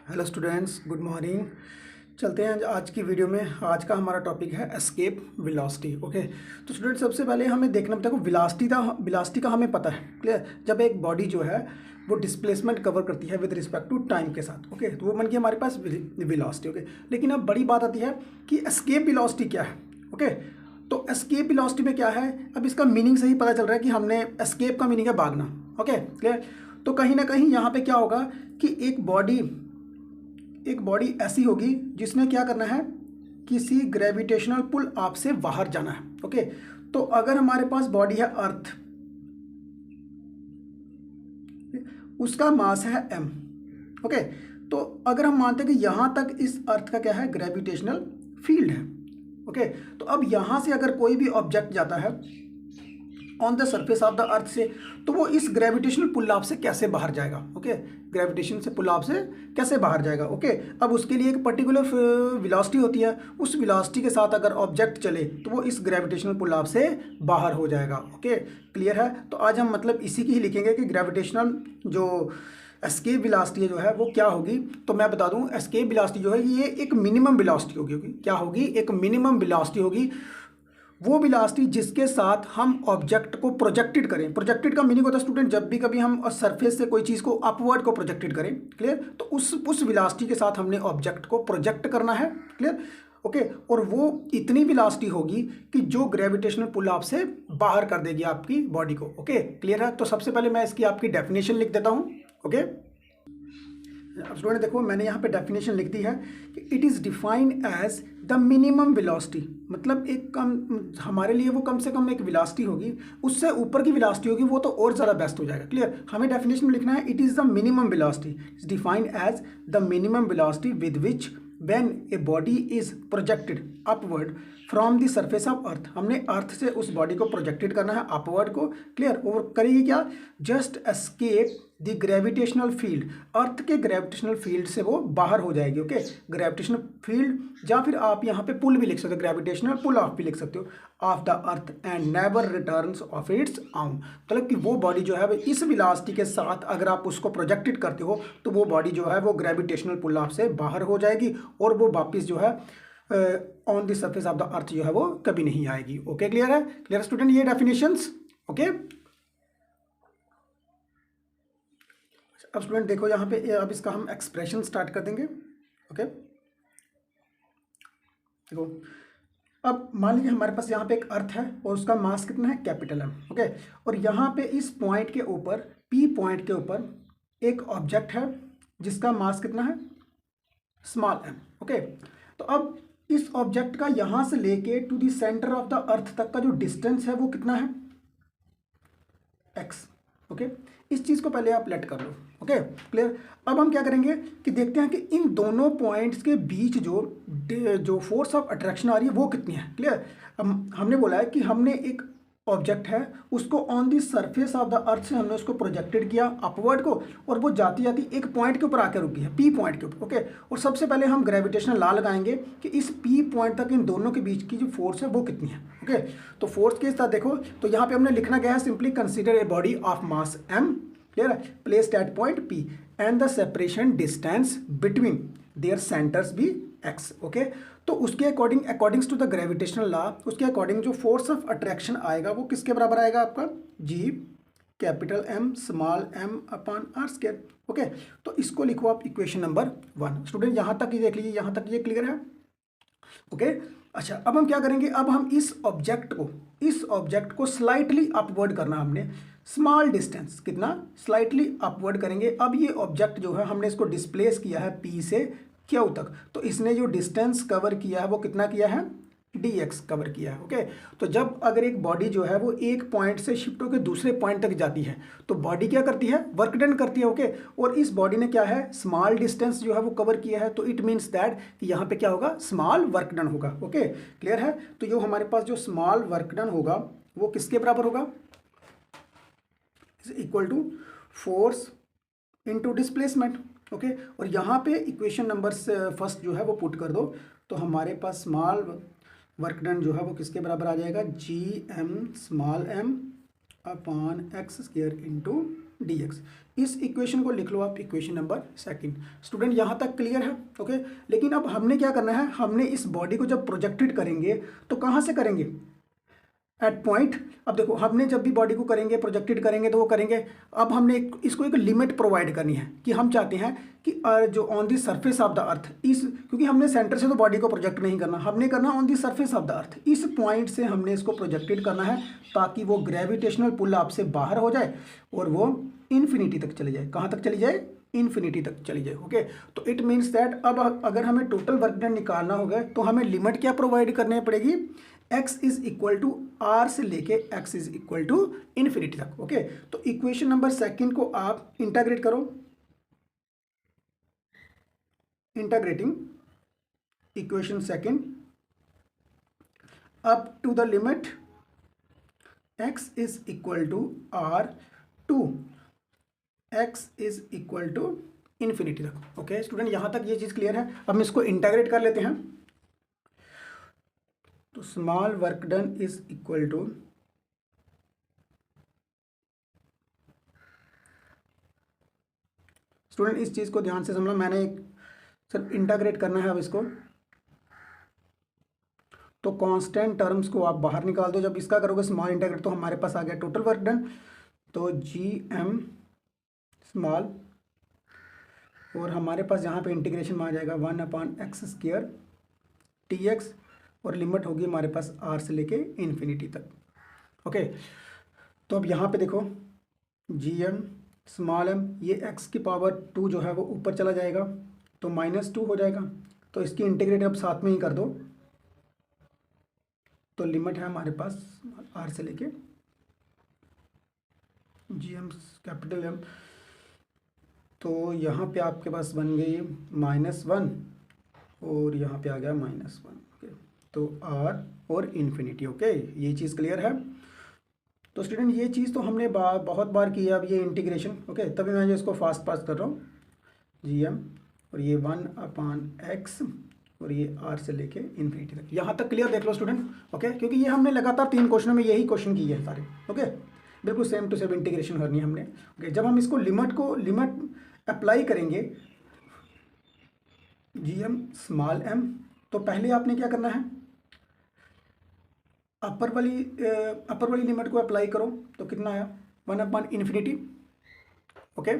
Hello students, good morning. चलते हैं आज की वीडियो में। आज का हमारा टॉपिक है एस्केप वेलोसिटी। ओके, तो स्टूडेंट सबसे पहले हमें देखना देखो वेलोसिटी का हमें पता है। क्लियर? जब एक बॉडी जो है वो डिस्प्लेसमेंट कवर करती है विद रिस्पेक्ट टू टाइम के साथ। ओके, तो वो बन गया हमारे पास वेलोसिटी। ओके, लेकिन अब बड़ी बात आती है कि एस्केप वेलोसिटी क्या है। ओके, तो एस्केप वेलोसिटी में क्या है, अब इसका मीनिंग से ही पता चल रहा है कि हमने एस्केप का मीनिंग है भागना। Okay, clear? तो कहीं ना कहीं यहाँ पे क्या होगा कि एक बॉडी ऐसी होगी जिसने क्या करना है, किसी ग्रेविटेशनल पुल आप से बाहर जाना है। ओके, तो अगर हमारे पास बॉडी है अर्थ, उसका मास है m। ओके, तो अगर हम मानते हैं कि यहां तक इस अर्थ का क्या है, ग्रेविटेशनल फील्ड है। ओके, तो अब यहां से अगर कोई भी ऑब्जेक्ट जाता है on the surface of the अर्थ से, तो वो इस ग्रेविटेशनल पुल से कैसे बाहर जाएगा। ओके, ग्रेविटेशन से पुल से कैसे बाहर जाएगा। ओके, अब उसके लिए एक पर्टिकुलर वेलोसिटी होती है। उस वेलोसिटी के साथ अगर ऑब्जेक्ट चले तो वो इस ग्रेविटेशनल पुल से बाहर हो जाएगा। ओके, क्लियर है? तो आज हम मतलब इसी की ही लिखेंगे कि ग्रेविटेशनल जो एस्केप वेलोसिटी जो है वो क्या होगी। तो मैं बता दूं, एस्केप वेलोसिटी जो है ये एक मिनिमम वेलोसिटी होगी। क्या होगी? एक मिनिमम वेलोसिटी होगी, वो वेलोसिटी जिसके साथ हम ऑब्जेक्ट को प्रोजेक्टेड करें। प्रोजेक्टेड का मीनिंग होता है स्टूडेंट, जब भी कभी हम सरफेस से कोई चीज़ को अपवर्ड को प्रोजेक्टेड करें। क्लियर? तो उस वेलोसिटी के साथ हमने ऑब्जेक्ट को प्रोजेक्ट करना है। क्लियर? ओके, और वो इतनी वेलोसिटी होगी कि जो ग्रेविटेशनल पुल आपसे बाहर कर देगी आपकी बॉडी को। ओके, क्लियर है? तो सबसे पहले मैं इसकी आपकी डेफिनेशन लिख देता हूँ। ओके, अब स्टूडेंट देखो, मैंने यहाँ पे डेफिनेशन लिख दी है कि it is defined as the minimum velocity. मतलब एक कम, हमारे लिए वो कम से कम एक वेलोसिटी होगी, उससे ऊपर की वेलोसिटी होगी वो तो और ज़्यादा बेस्ट हो जाएगा। क्लियर? हमें डेफिनेशन में लिखना है it is the minimum velocity, is defined as the minimum velocity with which when a body is projected upward from the surface of earth। हमने अर्थ से उस बॉडी को प्रोजेक्टेड करना है अपवर्ड को। क्लियर? और करेगी क्या? Just escape the gravitational field, earth के ग्रेविटेशनल फील्ड से वो बाहर हो जाएगी। ओके, ग्रेविटेशनल फील्ड, या फिर आप यहाँ पे पुल भी लिख सकते हो, ग्रेविटेशनल पुल ऑफ भी लिख सकते हो, of the earth and never returns of its आउन। मतलब कि वो बॉडी जो है वो इस वेलोसिटी के साथ अगर आप उसको प्रोजेक्टेड करते हो तो वो बॉडी जो है वो ग्रेविटेशनल पुल ऑफ से बाहर हो जाएगी और वो वापस जो है on the surface of the अर्थ जो है वो कभी नहीं आएगी। ओके, क्लियर है? क्लियर स्टूडेंट, ये डेफिनेशंस। ओके, अब स्टूडेंट देखो यहाँ पे, अब इसका हम एक्सप्रेशन स्टार्ट कर देंगे। ओके, देखो, अब मान लीजिए हमारे पास यहाँ पे एक अर्थ है और उसका मास कितना है, कैपिटल M। ओके, और यहाँ पे इस पॉइंट के ऊपर, P पॉइंट के ऊपर एक ऑब्जेक्ट है जिसका मास कितना है, स्मॉल m। ओके, तो अब इस ऑब्जेक्ट का यहाँ से लेके to the centre of the earth तक का जो डिस्टेंस है वो कितना है, x। ओके, इस चीज़ को पहले आप लेट कर लो। Okay, clear? अब हम क्या करेंगे कि देखते हैं कि इन दोनों पॉइंट्स के बीच जो फोर्स ऑफ अट्रैक्शन आ रही है वो कितनी है। क्लियर? अब हमने बोला है कि हमने एक ऑब्जेक्ट है उसको on the surface of the अर्थ से हमने उसको प्रोजेक्टेड किया अपवर्ड को, और वो जाती जाती एक पॉइंट के ऊपर आकर रुकी है, पी पॉइंट के ऊपर। ओके, और सबसे पहले हम ग्रेविटेशनल लॉ लगाएंगे कि इस पी पॉइंट तक इन दोनों के बीच की जो फोर्स है वो कितनी है। ओके, तो फोर्स के साथ देखो, तो यहाँ पे हमने लिखना क्या है, simply consider a body of mass m। Clear है? Placed at point P and the separation distance between their centres भी x। ओके, तो उसके accordings to the gravitational law, उसके अकॉर्डिंग जो फोर्स ऑफ अट्रैक्शन आएगा वो किसके बराबर आएगा आपका, G capital M small m upon r square. Okay, तो इसको लिखो आप इक्वेशन नंबर 1। स्टूडेंट यहाँ तक ये देख लीजिए, यहाँ तक ये क्लियर है। ओके, अच्छा, अब हम क्या करेंगे, अब हम इस ऑब्जेक्ट को स्लाइटली अपवर्ड करना, हमने स्मॉल डिस्टेंस कितना, स्लाइटली अपवर्ड करेंगे। अब ये ऑब्जेक्ट जो है हमने इसको डिस्प्लेस किया है P से Q तक, तो इसने जो डिस्टेंस कवर किया है वो कितना किया है, dx कवर किया है। ओके, तो जब अगर एक बॉडी जो है वो एक पॉइंट से शिफ्ट होकर दूसरे पॉइंट तक जाती है तो बॉडी क्या करती है, वर्क डन करती है। ओके, और इस बॉडी ने क्या है, स्मॉल डिस्टेंस जो है वो कवर किया है, तो इट मीन्स दैट कि यहाँ पे क्या होगा, स्मॉल वर्क डन होगा। ओके, क्लियर है? तो जो हमारे पास जो स्मॉल वर्क डन होगा वो किसके बराबर होगा, is equal to force into displacement. Okay, और यहाँ पे इक्वेशन नंबर फर्स्ट जो है वो पुट कर दो, तो हमारे पास स्मॉल वर्क डन जो है वो किसके बराबर आ जाएगा, G M small m upon x square into dx। इस इक्वेशन को लिख लो आप इक्वेशन नंबर सेकंड। स्टूडेंट यहाँ तक क्लियर है? ओके। लेकिन अब हमने क्या करना है, हमने इस बॉडी को जब प्रोजेक्टेड करेंगे तो कहाँ से करेंगे, एट पॉइंट। अब देखो हमने जब भी बॉडी को करेंगे प्रोजेक्टेड करेंगे तो वो करेंगे, अब हमने इसको एक लिमिट प्रोवाइड करनी है कि हम चाहते हैं कि जो on the surface of the अर्थ, इस क्योंकि हमने सेंटर से तो बॉडी को प्रोजेक्ट नहीं करना, हमने करना on the surface of the अर्थ, इस पॉइंट से हमने इसको प्रोजेक्टेड करना है ताकि वो ग्रेविटेशनल पुल आपसे बाहर हो जाए और वो इन्फिनिटी तक चली जाए। कहाँ तक चली जाए, इन्फिनिटी तक चली जाए। ओके, तो इट मीन्स दैट अब अगर हमें टोटल वर्क डन निकालना होगा तो हमें लिमिट क्या प्रोवाइड करनी पड़ेगी, x is equal to r से लेके x is equal to infinity तक। ओके, तो इक्वेशन नंबर सेकंड को आप इंटीग्रेट करो, integrating equation second up to the limit x is equal to r to x is equal to infinity तक। Okay student, यहां तक ये चीज क्लियर है? अब हम इसको इंटीग्रेट कर लेते हैं। तो small work done is equal to student, इस चीज को ध्यान से समझना, मैंने सिर्फ इंटीग्रेट करना है अब इसको। तो कांस्टेंट टर्म्स को आप बाहर निकाल दो, जब इसका करोगे स्मॉल इंटीग्रेट तो हमारे पास आ गया टोटल वर्क डन। तो जी एम स्मॉल, और हमारे पास यहाँ पे इंटीग्रेशन में आ जाएगा 1/x² dx, और लिमिट होगी हमारे पास r से लेके इन्फिनिटी तक। ओके, तो अब यहाँ पे देखो gm स्मॉल m, ये x की पावर 2 जो है वो ऊपर चला जाएगा तो -2 हो जाएगा। तो इसकी इंटीग्रेट अब साथ में ही कर दो, तो लिमिट है हमारे पास r से लेके gm कैपिटल M, तो यहाँ पे आपके पास बन गई -1 और यहाँ पे आ गया -1। ओके, तो r और इन्फिनिटी। ओके, ये चीज़ क्लियर है? तो स्टूडेंट ये चीज़ तो हमने बहुत बार की है अब ये इंटीग्रेशन। ओके, तभी मैं जो इसको फास्ट पास कर रहा हूँ, gm और ये 1/x और ये r से लेके इन्फिनिटी तक। यहाँ तक क्लियर देख लो स्टूडेंट। ओके, क्योंकि ये हमने लगातार 3 क्वेश्चनों में यही क्वेश्चन किए हैं सारे। ओके, बिल्कुल सेम टू सेम इंटीग्रेशन करनी है हमने। ओके, जब हम इसको लिमिट अप्लाई करेंगे gm स्मॉल m, तो पहले आपने क्या करना है, अपर वाली लिमिट को अप्लाई करो, तो कितना आया 1/इन्फिनिटी। ओके,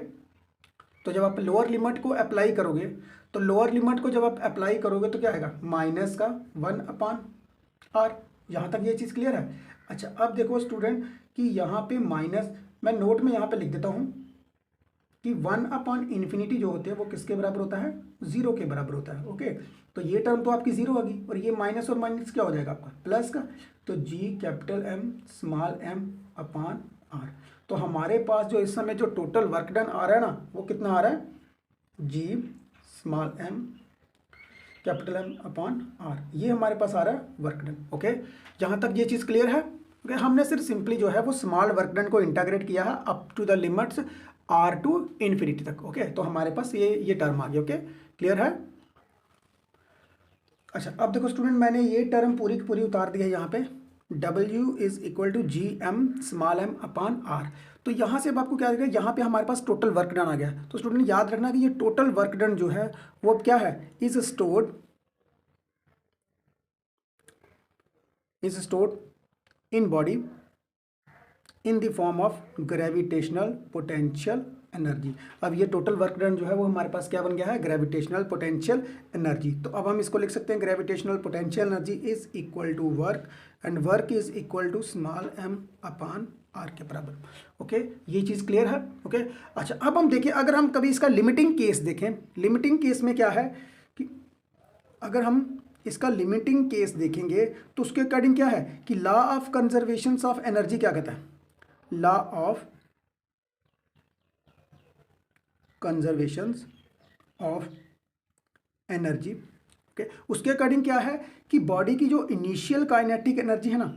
तो जब आप लोअर लिमिट को अप्लाई करोगे तो लोअर लिमिट को जब आप अप्लाई करोगे तो क्या आएगा, -1/r। यहाँ तक ये चीज़ क्लियर है? अच्छा, अब देखो स्टूडेंट कि यहाँ पे माइनस, मैं नोट में यहाँ पे लिख देता हूँ कि 1/इन्फिनिटी जो होते हैं वो किसके बराबर होता है, 0 के बराबर होता है। ओके, तो ये टर्म तो आपकी 0 होगी और ये माइनस और माइनस क्या हो जाएगा आपका, प्लस का। तो g capital M small m/r। तो हमारे पास जो इस समय जो टोटल वर्क डन आ रहा है ना, वो कितना आ रहा है, g small m capital M/r, ये हमारे पास आ रहा है वर्क डन। ओके, यहाँ तक ये चीज़ क्लियर है? ओके, हमने सिर्फ सिंपली जो है वो स्मॉल वर्क डन को इंटीग्रेट किया है up to the limits r to infinity तक। ओके, तो हमारे पास ये टर्म आ गया। ओके, क्लियर है? अच्छा, अब देखो स्टूडेंट, मैंने ये टर्म पूरी की पूरी उतार दी है यहाँ पे, W is equal to gm small m/r। तो यहाँ से अब आपको क्या दिखेगा, यहाँ पे हमारे पास टोटल वर्क डन आ गया। तो स्टूडेंट याद रखना कि ये टोटल वर्क डन जो है वो अब क्या है, is stored in body in the form of gravitational potential energy. अब ये टोटल वर्क डन जो है वो हमारे पास क्या बन गया है, ग्रेविटेशनल पोटेंशियल एनर्जी। तो अब हम इसको लिख सकते हैं gravitational potential energy is equal to work, and work is equal to small m/r के बराबर। ओके, ये चीज़ क्लियर है? ओके, अच्छा, अब हम देखिए, अगर हम कभी इसका लिमिटिंग केस देखें, लिमिटिंग केस में क्या है कि अगर हम इसका लिमिटिंग केस देखेंगे तो उसके अकॉर्डिंग क्या है कि law of conservation of energy क्या कहता है, law of conservation of energy. Okay, उसके अकॉर्डिंग क्या है कि बॉडी की जो इनिशियल काइनेटिक एनर्जी है ना,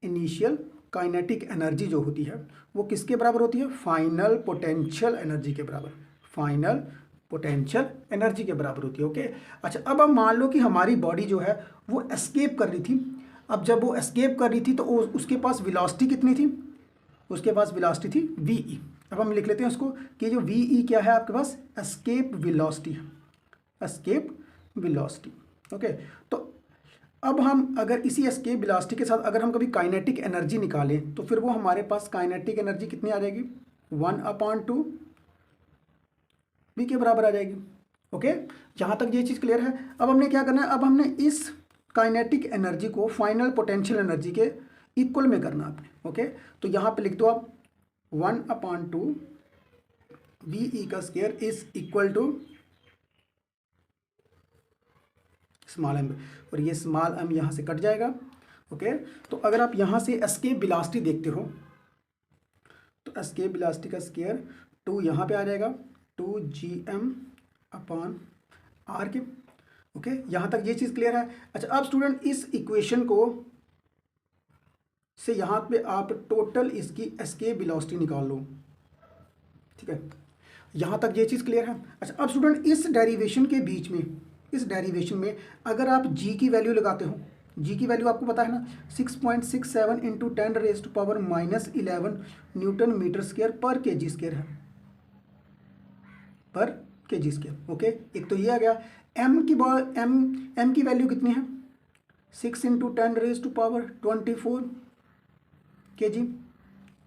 इनिशियल काइनेटिक एनर्जी जो होती है वो किसके बराबर होती है, फाइनल पोटेंशियल एनर्जी के बराबर, फाइनल पोटेंशियल एनर्जी के बराबर होती है। ओके, अच्छा, अब हम मान लो कि हमारी बॉडी जो है वो एस्केप कर रही थी। अब जब वो एस्केप कर रही थी तो उसके पास वेलोसिटी कितनी थी, उसके पास वेलोसिटी थी ve। अब हम लिख लेते हैं उसको कि जो वी ई क्या है आपके पास, एस्केप वेलोसिटी है, एस्केप वेलोसिटी। ओके, तो अब हम अगर इसी एस्केप वेलोसिटी के साथ अगर हम कभी काइनेटिक एनर्जी निकालें तो फिर वो हमारे पास काइनेटिक एनर्जी कितनी आ जाएगी, 1/2 वी के बराबर आ जाएगी। ओके, यहाँ तक ये चीज़ क्लियर है। अब हमने क्या करना है, अब हमने इस काइनेटिक एनर्जी को फाइनल पोटेंशियल एनर्जी के इक्वल में करना आपने। ओके, तो यहाँ पे लिख दो आप 1/2 वी ई का square is equal to small M, और ये स्मॉल एम यहाँ से कट जाएगा। ओके, तो अगर आप यहाँ से एस्केप वेलोसिटी देखते हो तो एस्केप वेलोसिटी का स्क्वायर 2 यहाँ पे आ जाएगा, 2gm/r के। ओके, यहाँ तक ये चीज़ क्लियर है। अच्छा, अब स्टूडेंट इस इक्वेशन को से यहाँ पे आप टोटल इसकी एस्केप वेलोसिटी निकाल लो। ठीक है, यहाँ तक ये चीज़ क्लियर है। अच्छा, अब स्टूडेंट इस डेरिवेशन के बीच में, इस डेरिवेशन में अगर आप g की वैल्यू लगाते हो, g की वैल्यू आपको पता है ना, 6.67 इंटू 10⁻⁻11 न्यूटन मीटर स्क्वायर पर kg स्क्वायर है, पर kg स्क्वायर। ओके, एक तो ये आ गया। m की वैल्यू कितनी है, 6 इंटू 10⁻24 kg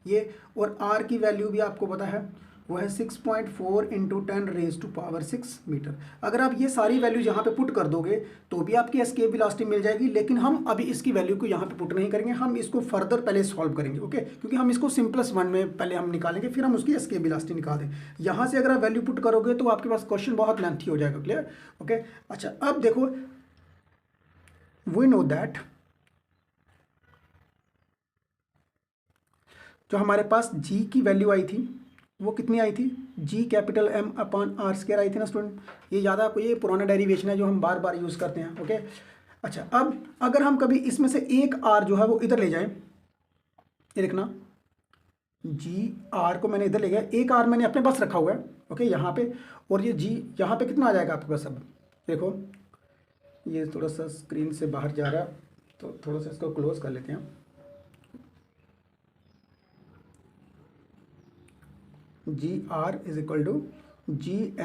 ये, और r की वैल्यू भी आपको पता है वो है 6.4 इंटू 10⁻6 मीटर। अगर आप ये सारी वैल्यू यहाँ पे पुट कर दोगे तो भी आपकी एस्केप वेलोसिटी मिल जाएगी, लेकिन हम अभी इसकी वैल्यू को यहाँ पे पुट नहीं करेंगे, हम इसको फर्दर पहले सॉल्व करेंगे। ओके, क्योंकि हम इसको सिंपलेस्ट वन में पहले हम निकालेंगे, फिर हम उसकी एस्केप वेलोसिटी निकाल दें। यहाँ से अगर आप वैल्यू पुट करोगे तो आपके पास क्वेश्चन बहुत लेंथी हो जाएगा। क्लियर? ओके, अच्छा, अब देखो, वी नो दैट जो हमारे पास जी की वैल्यू आई थी वो कितनी आई थी, जी कैपिटल M/r² आई थी ना स्टूडेंट। ये ज़्यादा आपको, ये पुराना डेरिवेशन है जो हम बार बार यूज़ करते हैं। ओके, अच्छा, अब अगर हम कभी इसमें से एक r जो है वो इधर ले जाएं, ये देखना, जी r को मैंने इधर ले गया, एक r मैंने अपने पास रखा हुआ है। ओके, यहाँ पे, और ये जी यहाँ पे कितना आ जाएगा आपके पास। अब देखो, ये थोड़ा सा स्क्रीन से बाहर जा रहा है तो थोड़ा सा इसको क्लोज कर लेते हैं। GR is equal to GM/r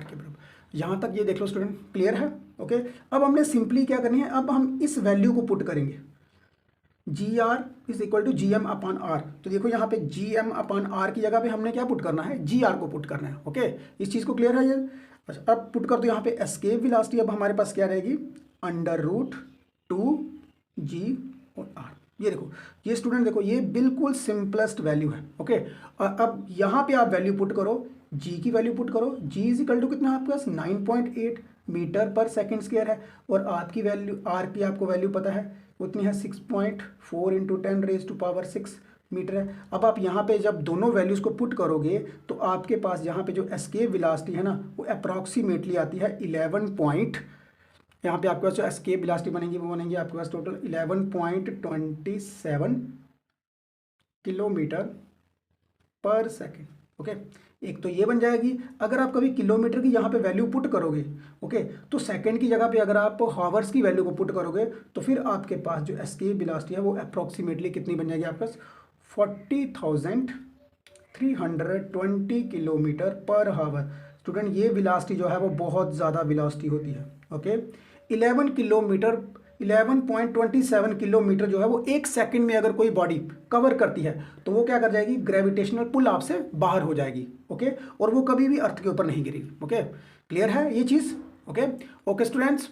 के बराबर। यहाँ तक ये देख लो स्टूडेंट, क्लियर है? ओके, अब हमने सिंपली क्या करनी है, अब हम इस वैल्यू को पुट करेंगे, GR is equal to GM/r। तो देखो यहाँ पे GM/r की जगह पे हमने क्या पुट करना है, GR को पुट करना है। ओके, इस चीज़ को क्लियर है ये? अच्छा, अब पुट कर दो यहाँ पे एस्केप वेलोसिटी, अब हमारे पास क्या रहेगी, √2g और r। ये देखो, ये स्टूडेंट देखो, ये बिल्कुल सिंपलेस्ट वैल्यू है। ओके, अब यहाँ पे आप वैल्यू पुट करो, g की वैल्यू पुट करो, g इज इक्वल टू कितना है आपके पास, 9.8 मीटर पर सेकेंड स्क्वायर है, और आपकी वैल्यू, r की आपको वैल्यू पता है उतनी है 6.4 इंटू 10⁻6 मीटर है। अब आप यहाँ पे जब दोनों वैल्यूज़ को पुट करोगे तो आपके पास यहाँ पे जो एस्केप वेलोसिटी है ना वो अप्रॉक्सीमेटली आती है 11 यहाँ पे आपके पास जो एस्केप वेलोसिटी बनेंगी वो बनेंगी आपके पास टोटल 11.27 किलोमीटर पर सेकेंड। ओके, एक तो ये बन जाएगी। अगर आप कभी किलोमीटर की यहाँ पे वैल्यू पुट करोगे, ओके, तो सेकंड की जगह पे अगर आप हावर्स की वैल्यू को पुट करोगे तो फिर आपके पास जो एस्केप वेलोसिटी है वो अप्रॉक्सीमेटली कितनी बन जाएगी आपके पास, 40,320 किलोमीटर पर हावर। स्टूडेंट, ये वेलोसिटी जो है वो बहुत ज़्यादा वेलोसिटी होती है। ओके, 11.27 किलोमीटर जो है वो एक सेकंड में अगर कोई बॉडी कवर करती है तो वो क्या कर जाएगी, ग्रेविटेशनल पुल आपसे बाहर हो जाएगी। ओके, और वो कभी भी अर्थ के ऊपर नहीं गिरेगी। ओके, क्लियर है ये चीज़? Okay, okay students.